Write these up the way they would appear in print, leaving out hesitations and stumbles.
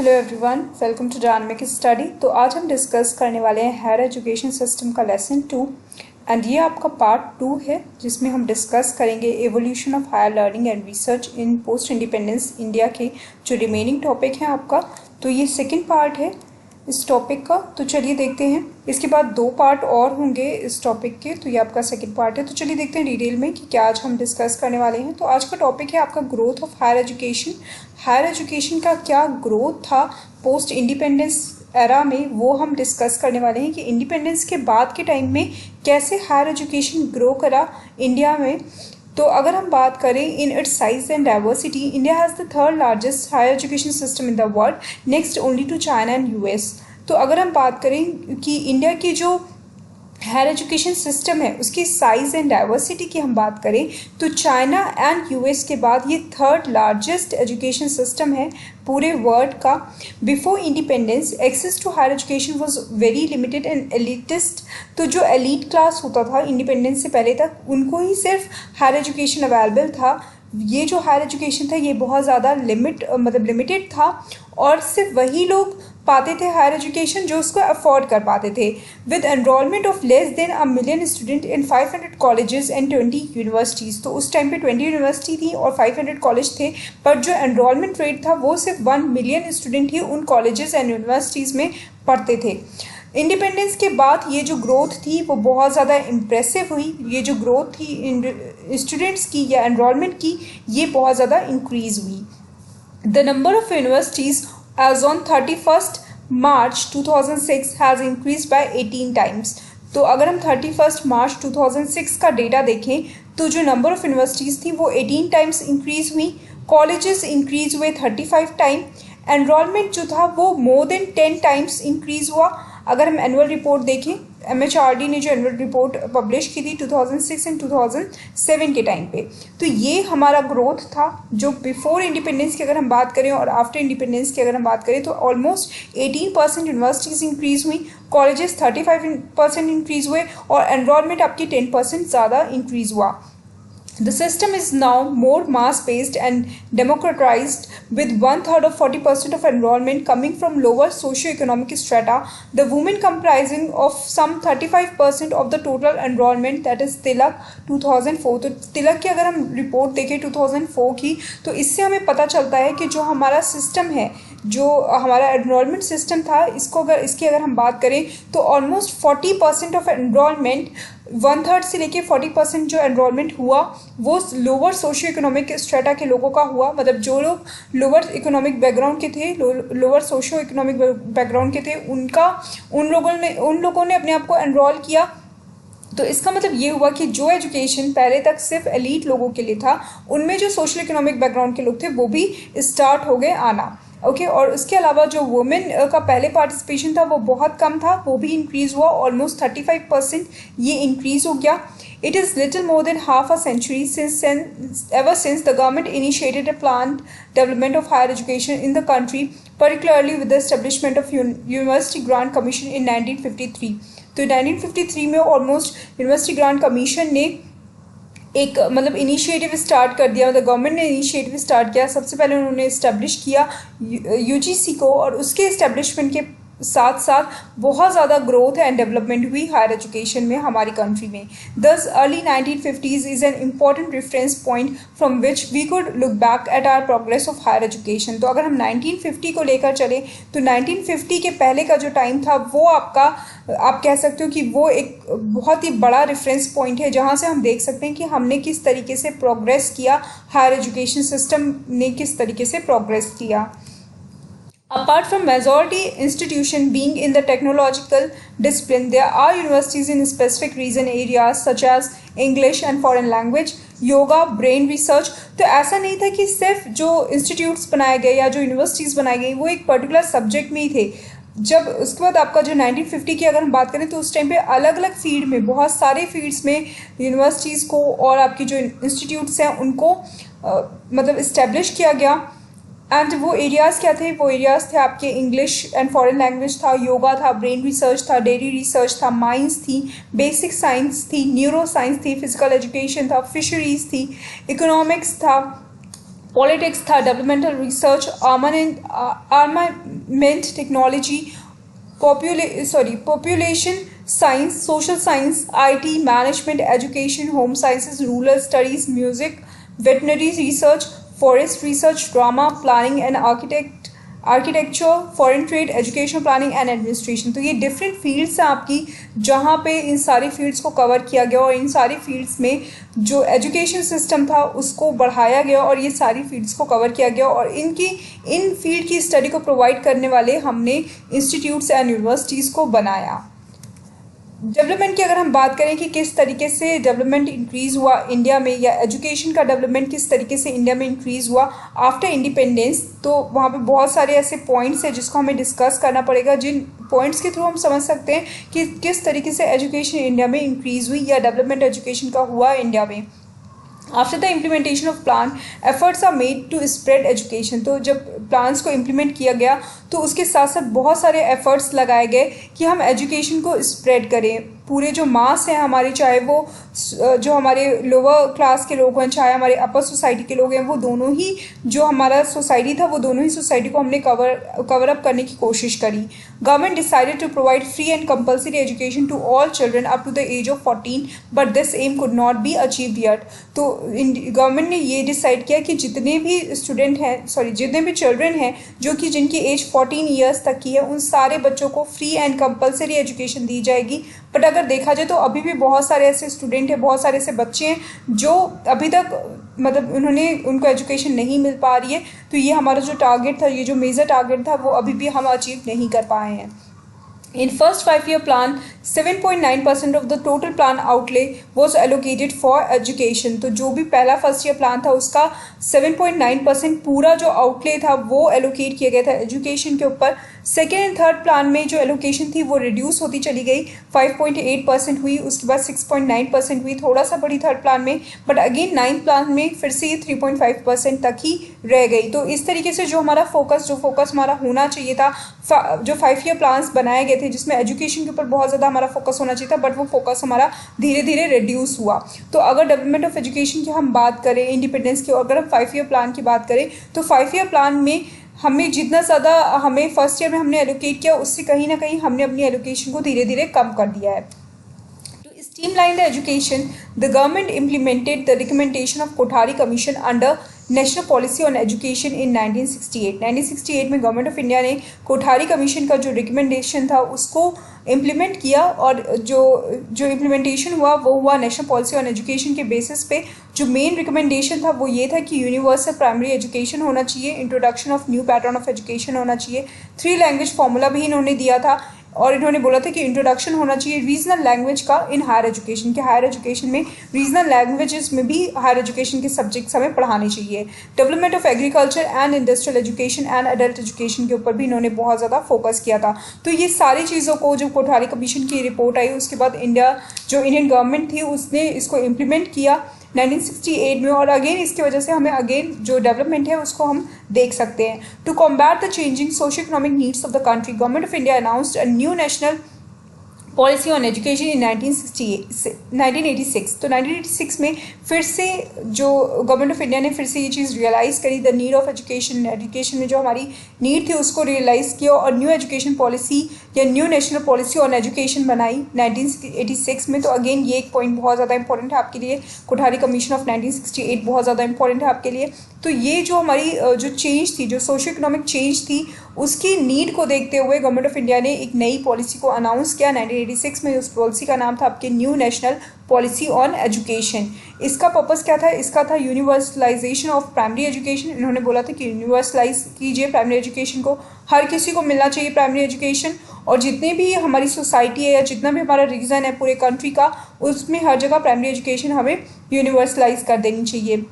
Hello everyone, welcome to dynamic study. तो आज हम डिस्कस करने वाले हैं हायर एजुकेशन सिस्टम का लेसन 2 एंड ये आपका पार्ट 2 है जिसमें हम डिस्कस करेंगे evolution of higher learning and research in post independence India के जो रिमेनिंग टॉपिक हैं आपका। तो ये सेकेंड पार्ट है इस टॉपिक का। तो चलिए देखते हैं, इसके बाद 2 पार्ट और होंगे इस टॉपिक के, तो ये आपका सेकंड पार्ट है। तो चलिए देखते हैं डिटेल में कि क्या आज हम डिस्कस करने वाले हैं। तो आज का टॉपिक है आपका growth of higher education. Higher education का क्या ग्रोथ था पोस्ट इंडिपेंडेंस एरा में, वो हम डिस्कस करने वाले हैं कि इंडिपेंडेंस के बाद के टाइम में कैसे हायर एजुकेशन ग्रो करा इंडिया में। तो अगर हम बात करें in its size and diversity, India has the third largest higher education system in the world, next only to China and US. तो अगर हम बात करें कि इंडिया की जो हायर एजुकेशन सिस्टम है उसकी साइज एंड डाइवर्सिटी की हम बात करें तो चाइना एंड यूएस के बाद ये थर्ड लार्जेस्ट एजुकेशन सिस्टम है पूरे वर्ल्ड का। Before independence access to higher education was very limited and elitist. तो जो एलीट क्लास होता था इंडिपेंडेंस से पहले तक, उनको ही सिर्फ हायर एजुकेशन अवेलेबल था। ये जो हायर एजुकेशन था ये बहुत ज़्यादा लिमिटेड था और सिर्फ वही लोग पाते थे हायर एजुकेशन जो उसको अफोर्ड कर पाते थे। With enrolment of less than 1 million student in 500 colleges and 20 universities. तो उस टाइम पे 20 यूनिवर्सिटी थी और 500 कॉलेज थे, पर जो एनरोलमेंट रेट था वो सिर्फ 1 मिलियन स्टूडेंट ही उन कॉलेजेस एंड यूनिवर्सिटीज़ में पढ़ते थे। इंडिपेंडेंस के बाद ये जो ग्रोथ थी वो बहुत ज़्यादा इम्प्रेसिव हुई। ये जो ग्रोथ थी स्टूडेंट्स की या एनरोलमेंट की, ये बहुत ज़्यादा इंक्रीज़ हुई। The number of universities as on 31st March 2006 has increased by 18 times। तो अगर हम 31st March 2006 का डेटा देखें तो जो नंबर ऑफ़ यूनिवर्सिटीज़ थी वो 18 टाइम्स इंक्रीज़ हुई, कॉलेजेस इंक्रीज़ हुए 35 टाइम, एनरोलमेंट जो था वो मोर देन 10 टाइम्स इंक्रीज़ हुआ। अगर हम एनुअल रिपोर्ट देखें, MHRD ने जो एनुअल रिपोर्ट पब्लिश की थी 2006 एंड 2007 के टाइम पे, तो ये हमारा ग्रोथ था जो बिफोर इंडिपेंडेंस की अगर हम बात करें और आफ्टर इंडिपेंडेंस की अगर हम बात करें तो ऑलमोस्ट 18% यूनिवर्सिटीज़ इंक्रीज़ हुई, कॉलेजेस 35% इंक्रीज़ हुए और एनरोलमेंट आपकी 10% ज़्यादा इंक्रीज़ हुआ। The system is now more mass-based and democratized, with 1/3 of 40% of enrollment coming from lower socio-economic strata. The women comprising of some 35% of the total enrollment, that is तिलक 2004। तो तिलक की अगर हम report देखें 2004 की, तो इससे हमें पता चलता है कि जो हमारा सिस्टम है, जो हमारा एनरोलमेंट सिस्टम था, इसकी अगर हम बात करें तो ऑलमोस्ट 40% ऑफ एनरोलमेंट, 1/3 से लेके 40% जो एनरोलमेंट हुआ वो लोअर सोशियो इकोनॉमिक स्ट्रेटा के लोगों का हुआ। मतलब जो लोग लोअर इकोनॉमिक बैकग्राउंड के थे, लोअर सोशियो इकोनॉमिक बैकग्राउंड के थे, उन लोगों ने अपने आप को एनरोल किया। तो इसका मतलब ये हुआ कि जो एजुकेशन पहले तक सिर्फ एलीट लोगों के लिए था, उनमें जो सोशल इकोनॉमिक बैकग्राउंड के लोग थे वो भी स्टार्ट हो गए आना। ओके और उसके अलावा जो वुमेन का पहले पार्टिसिपेशन था वो बहुत कम था, वो भी इंक्रीज़ हुआ, ऑलमोस्ट 35% ये इंक्रीज़ हो गया। It is little more than half a century ever since the government initiated a planned development of higher education in the country, particularly with the establishment of University Grant Commission in 1953। तो 1953 में almost university grant commission ने एक initiative start कर दिया, मतलब government ने initiative start किया। सबसे पहले उन्होंने इस्टेब्लिश किया UGC को और उसके इस्टेब्लिशमेंट के साथ साथ बहुत ज़्यादा ग्रोथ एंड डेवलपमेंट हुई हायर एजुकेशन में हमारी कंट्री में। This early 1950s is an important reference point from which we could look back at our progress of higher education. तो अगर हम 1950 को लेकर चले तो 1950 के पहले का जो टाइम था वो आप कह सकते हो कि वो एक बहुत ही बड़ा रेफरेंस पॉइंट है जहाँ से हम देख सकते हैं कि हमने किस तरीके से प्रोग्रेस किया, हायर एजुकेशन सिस्टम ने किस तरीके से प्रोग्रेस किया। Apart from majority institution being in the technological discipline, there are universities in specific region areas such as English and foreign language, yoga, brain research। तो ऐसा नहीं था कि सिर्फ जो इंस्टीट्यूट्स बनाए गए या जो यूनिवर्सिटीज़ बनाई गई वो एक पर्टिकुलर सब्जेक्ट में ही थे। जब उसके बाद आपका जो 1950 की अगर हम बात करें तो उस टाइम पे अलग अलग फील्ड में, बहुत सारे फील्ड्स में यूनिवर्सिटीज़ को और आपकी जो इंस्टीट्यूट्स हैं उनको इस्टेब्लिश किया गया। एंड वो एरियाज़ क्या थे? वो एरियाज़ थे आपके इंग्लिश एंड फॉरेन लैंग्वेज था, योगा था, ब्रेन रिसर्च था, डेयरी रिसर्च था, माइंस थी, बेसिक साइंस थी, न्यूरो साइंस थी, फिजिकल एजुकेशन था, फिशरीज़ थी, इकोनॉमिक्स था, पॉलिटिक्स था, developmental research, armament technology, population science, social science, IT, management, education, home sciences, rural studies, music, veterinary research, forest research, drama, planning and architecture, foreign trade, education planning and administration. तो ये different fields हैं आपकी, जहाँ पे इन सारी fields को cover किया गया और इन सारी फील्ड्स में जो एजुकेशन सिस्टम था उसको बढ़ाया गया और ये सारी फील्ड्स को कवर किया गया और इन फील्ड की स्टडी को प्रोवाइड करने वाले हमने इंस्टीट्यूट्स एंड यूनिवर्सिटीज़ को बनाया। डेवलपमेंट की अगर हम बात करें कि किस तरीके से डेवलपमेंट इंक्रीज़ हुआ इंडिया में, या एजुकेशन का डेवलपमेंट किस तरीके से इंडिया में इंक्रीज़ हुआ आफ्टर इंडिपेंडेंस, तो वहाँ पे बहुत सारे ऐसे पॉइंट्स हैं जिसको हमें डिस्कस करना पड़ेगा, जिन पॉइंट्स के थ्रू हम समझ सकते हैं कि किस तरीके से एजुकेशन इंडिया में इंक्रीज़ हुई या डेवलपमेंट एजुकेशन का हुआ इंडिया में। After the implementation of plan efforts are made to spread education. तो जब प्लान्स को इम्प्लीमेंट किया गया तो उसके साथ साथ बहुत सारे एफर्ट्स लगाए गए कि हम एजुकेशन को स्प्रेड करें। पूरे जो मास हैं हमारे, चाहे वो जो हमारे लोअर क्लास के लोग हैं, चाहे हमारे अपर सोसाइटी के लोग हैं, वो दोनों ही जो हमारा सोसाइटी था वो दोनों ही सोसाइटी को हमने कवर अप करने की कोशिश करी। Government decided to provide free and compulsory education to all children up to the age of 14, but this aim could not be achieved yet. तो गवर्नमेंट ने ये डिसाइड किया कि जितने भी चिल्ड्रन हैं जो कि जिनकी एज 14 ईयर्स तक की है, उन सारे बच्चों को फ्री एंड कंपल्सरी एजुकेशन दी जाएगी। बट अगर देखा जाए तो अभी भी बहुत सारे ऐसे स्टूडेंट हैं, बहुत सारे ऐसे बच्चे हैं जो अभी तक मतलब उनको एजुकेशन नहीं मिल पा रही है। तो ये हमारा जो टारगेट था, ये जो मेजर टारगेट था, वो अभी भी हम अचीव नहीं कर पाए हैं। In first 5-year plan, 7.9% of the total plan outlay was allocated for education। तो जो भी पहला फर्स्ट ईयर प्लान था उसका 7.9% पूरा जो आउटले था वो एलोकेट किया गया था एजुकेशन के ऊपर। सेकेंड एंड थर्ड प्लान में जो एलोकेशन थी वो रिड्यूस होती चली गई, 5.8% हुई, उसके बाद 6.9% हुई, थोड़ा सा बढ़ी थर्ड प्लान में, बट अगेन नाइन्थ प्लान में फिर से ये 3.5% तक ही रह गई। तो इस तरीके से जो हमारा फोकस हमारा होना चाहिए था, जो 5 ईयर प्लान्स बनाए गए थे जिसमें एजुकेशन के ऊपर बहुत ज़्यादा हमारा फोकस होना चाहिए था, बट वो फोकस हमारा धीरे धीरे रिड्यूस हुआ। तो अगर डेवलपमेंट ऑफ एजुकेशन की हम बात करें, इंडिपेंडेंस की, अगर हम 5 ईयर प्लान की बात करें तो 5 ईयर प्लान में हमें जितना ज़्यादा हमें फर्स्ट ईयर में हमने एलोकेट किया, उससे कहीं ना कहीं हमने अपनी एलोकेशन को धीरे धीरे कम कर दिया है। To streamline the education, the government implemented the recommendation of Kothari Commission under national policy on education इन 1968 में गवर्नमेंट ऑफ इंडिया ने कोठारी कमीशन का जो रिकमेंडेशन था उसको इम्प्लीमेंट किया, और जो इम्प्लीमेंटेशन हुआ वो हुआ नेशनल पॉलिसी ऑन एजुकेशन के बेसिस पे। जो मेन रिकमेंडेशन था वो ये था कि यूनिवर्सल प्राइमरी एजुकेशन होना चाहिए, introduction of new pattern of education होना चाहिए, 3 लैंग्वेज फार्मूला भी इन्होंने दिया था, और इन्होंने बोला था कि इंट्रोडक्शन होना चाहिए रीजनल लैंग्वेज का इन हायर एजुकेशन, के हायर एजुकेशन में रीजनल लैंग्वेजेस में भी हायर एजुकेशन के सब्जेक्ट्स हमें पढ़ाने चाहिए। Development of agriculture and industrial education and adult education के ऊपर भी इन्होंने बहुत ज़्यादा फोकस किया था। तो ये सारी चीज़ों को, जब कोठारी कमीशन की रिपोर्ट आई उसके बाद इंडियन गवर्नमेंट थी उसने इसको इम्प्लीमेंट किया 1968 में, और अगेन इसकी वजह से हमें अगेन जो डेवलपमेंट है उसको हम देख सकते हैं। To combat the changing socio economic needs of the country, government of India announced a new national policy on education in 1986। तो 1986 में फिर से जो गवर्नमेंट ऑफ इंडिया ने फिर से ये चीज़ रियलाइज़ करी, द नीड ऑफ एजुकेशन में जो हमारी नीड थी उसको रियलाइज़ किया, और न्यू एजुकेशन पॉलिसी या new national policy on education बनाई 1986 में। तो अगेन ये एक पॉइंट बहुत ज़्यादा इंपॉर्टेंट है आपके लिए, कोठारी कमीशन ऑफ 1968 बहुत ज़्यादा इंपॉर्टेंट है आपके लिए। तो ये जो हमारी जो चेंज थी, जो सोशो इकोनॉमिक चेंज थी, उसकी नीड को देखते हुए गवर्नमेंट ऑफ इंडिया ने एक नई पॉलिसी को अनाउंस किया 1986 में। उस पॉलिसी का नाम था आपके new national policy on education. इसका पर्पस क्या था? इसका था यूनिवर्सलाइजेशन ऑफ प्राइमरी एजुकेशन। इन्होंने बोला था कि यूनिवर्सलाइज कीजिए प्राइमरी एजुकेशन को, हर किसी को मिलना चाहिए प्राइमरी एजुकेशन, और जितने भी हमारी सोसाइटी है या जितना भी हमारा रीजन है पूरे कंट्री का, उसमें हर जगह प्राइमरी एजुकेशन हमें यूनिवर्सलाइज कर देनी चाहिए।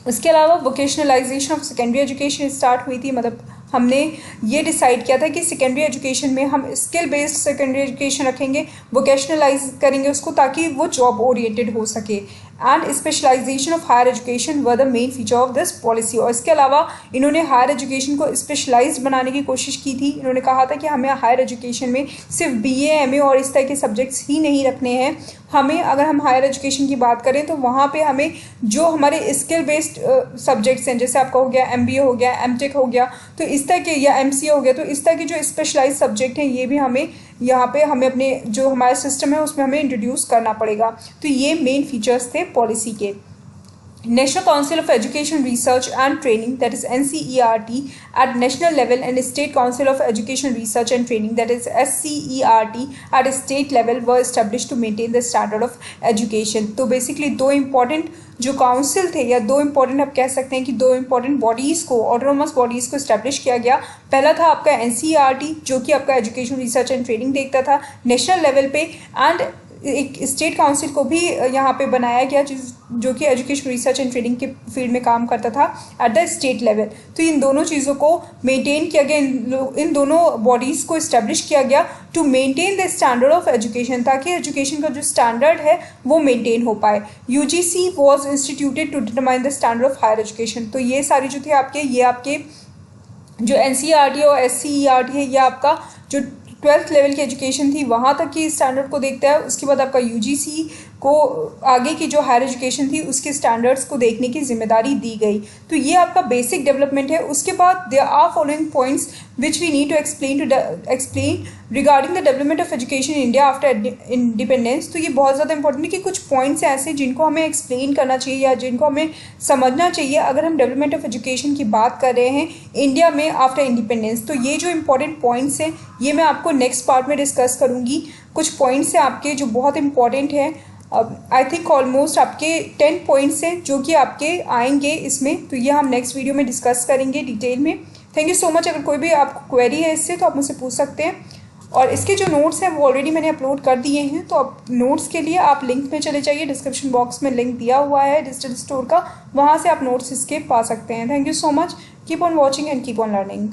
उसके अलावा vocationalisation of secondary education start हुई थी, मतलब हमने ये डिसाइड किया था कि सेकेंडरी एजुकेशन में हम स्किल बेस्ड सेकेंडरी एजुकेशन रखेंगे, वोकेशनलाइज करेंगे उसको ताकि वो जॉब ओरिएंटेड हो सके, and specialisation of higher education were the main feature of this policy. और इसके अलावा इन्होंने हायर एजुकेशन को स्पेशलाइज्ड बनाने की कोशिश की थी। इन्होंने कहा था कि हमें हायर एजुकेशन में सिर्फ BA MA और इस तरह के सब्जेक्ट्स ही नहीं रखने हैं, हमें अगर हम हायर एजुकेशन की बात करें तो वहाँ पे हमें जो हमारे स्किल बेस्ड सब्जेक्ट्स हैं, जैसे आपका हो गया MBA हो गया, MTech हो गया, तो इस तरह के, या MCA हो गया, तो इस तरह के जो स्पेशलाइज सब्जेक्ट हैं ये भी हमें यहाँ पे हमें अपने जो हमारा सिस्टम है उसमें हमें इंट्रोड्यूस करना पड़ेगा। तो ये मेन फीचर्स थे पॉलिसी के। National Council of Education Research and Training, that is NCERT, at national level, and State Council of Education Research and Training, that is SCERT, at state level were established to maintain the standard of education। तो basically दो important जो council थे, या दो important आप कह सकते हैं कि दो इम्पॉर्टेंट बॉडीज़ को, ऑटोनोमस बॉडीज़ को इस्टेब्लिश किया गया। पहला था आपका NCERT जो कि आपका एजुकेशन रिसर्च एंड ट्रेनिंग देखता था नेशनल लेवल पे, एंड एक स्टेट काउंसिल को भी यहाँ पे बनाया गया जो कि एजुकेशन रिसर्च एंड ट्रेनिंग के फील्ड में काम करता था एट द स्टेट लेवल। तो इन दोनों चीज़ों को मेंटेन किया गया, इन दोनों बॉडीज़ को इस्टेब्लिश किया गया to maintain the standard of education, ताकि एजुकेशन का जो स्टैंडर्ड है वो मेंटेन हो पाए। UGC was instituted to determine the standard of higher education. तो ये सारी जो थे आपके, ये आपके जो NCERT और SCERT है, ये आपका जो 12th लेवल की एजुकेशन थी वहाँ तक की स्टैंडर्ड को देखता है। उसके बाद आपका UGC को आगे की जो हायर एजुकेशन थी उसके स्टैंडर्ड्स को देखने की जिम्मेदारी दी गई। तो ये आपका बेसिक डेवलपमेंट है। उसके बाद there are following points which we need to explain regarding the development of education in India after independence. तो ये बहुत ज़्यादा इंपॉर्टेंट है कि कुछ पॉइंट्स ऐसे जिनको हमें एक्सप्लेन करना चाहिए या जिनको हमें समझना चाहिए अगर हम डेवलपमेंट ऑफ एजुकेशन की बात कर रहे हैं इंडिया में आफ्टर इंडिपेंडेंस। तो ये जो इंपॉर्टेंट पॉइंट्स हैं ये मैं आपको नेक्स्ट पार्ट में डिस्कस करूँगी। कुछ पॉइंट्स हैं आपके जो बहुत इंपॉर्टेंट हैं, आई थिंक ऑलमोस्ट आपके 10 पॉइंट्स हैं जो कि आपके आएंगे इसमें। तो ये हम नेक्स्ट वीडियो में डिस्कस करेंगे डिटेल में। Thank you so much. अगर कोई भी आपको क्वेरी है इससे तो आप मुझसे पूछ सकते हैं, और इसके जो नोट्स हैं वो ऑलरेडी मैंने अपलोड कर दिए हैं। तो आप नोट्स के लिए आप लिंक में चले जाइए, डिस्क्रिप्शन बॉक्स में लिंक दिया हुआ है डिजिटल स्टोर का, वहाँ से आप नोट्स इसके पा सकते हैं। Thank you so much. Keep on watching and keep on learning.